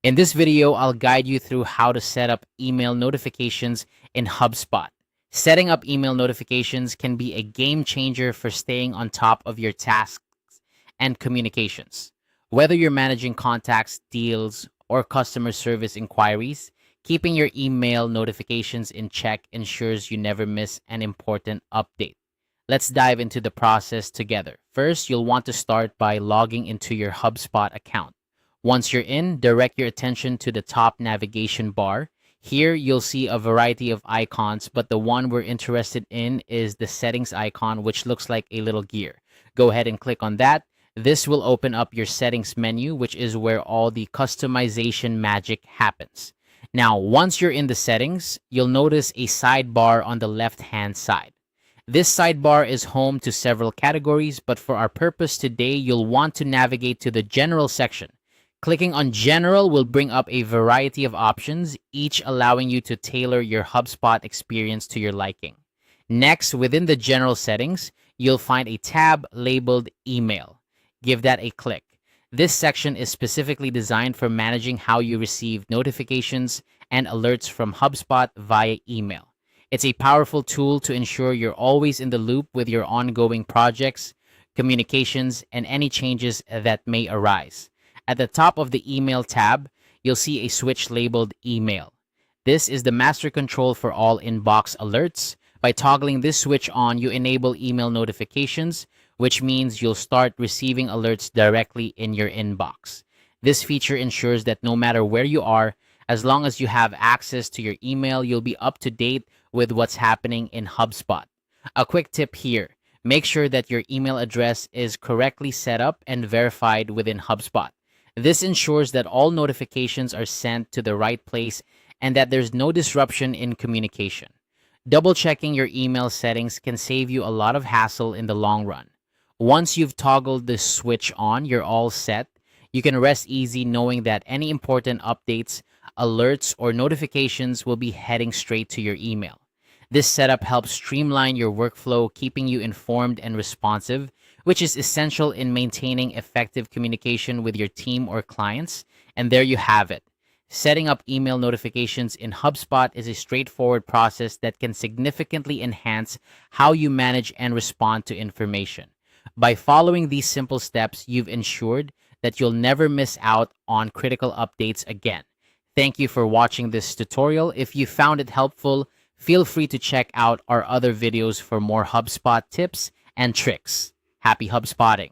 In this video, I'll guide you through how to set up email notifications in HubSpot. Setting up email notifications can be a game changer for staying on top of your tasks and communications. Whether you're managing contacts, deals, or customer service inquiries, keeping your email notifications in check ensures you never miss an important update. Let's dive into the process together. First, you'll want to start by logging into your HubSpot account. Once you're in, direct your attention to the top navigation bar. Here, you'll see a variety of icons, but the one we're interested in is the settings icon, which looks like a little gear. Go ahead and click on that. This will open up your settings menu, which is where all the customization magic happens. Now, once you're in the settings, you'll notice a sidebar on the left-hand side. This sidebar is home to several categories, but for our purpose today, you'll want to navigate to the General section. Clicking on General will bring up a variety of options, each allowing you to tailor your HubSpot experience to your liking. Next, within the General settings, you'll find a tab labeled Email. Give that a click. This section is specifically designed for managing how you receive notifications and alerts from HubSpot via email. It's a powerful tool to ensure you're always in the loop with your ongoing projects, communications, and any changes that may arise. At the top of the Email tab, you'll see a switch labeled Email. This is the master control for all inbox alerts. By toggling this switch on, you enable email notifications, which means you'll start receiving alerts directly in your inbox. This feature ensures that no matter where you are, as long as you have access to your email, you'll be up to date with what's happening in HubSpot. A quick tip here, make sure that your email address is correctly set up and verified within HubSpot. This ensures that all notifications are sent to the right place and that there's no disruption in communication. Double-checking your email settings can save you a lot of hassle in the long run. Once you've toggled this switch on, you're all set. You can rest easy knowing that any important updates, alerts, or notifications will be heading straight to your email. This setup helps streamline your workflow, keeping you informed and responsive, which is essential in maintaining effective communication with your team or clients. And there you have it. Setting up email notifications in HubSpot is a straightforward process that can significantly enhance how you manage and respond to information. By following these simple steps, you've ensured that you'll never miss out on critical updates again. Thank you for watching this tutorial. If you found it helpful, feel free to check out our other videos for more HubSpot tips and tricks. Happy HubSpotting!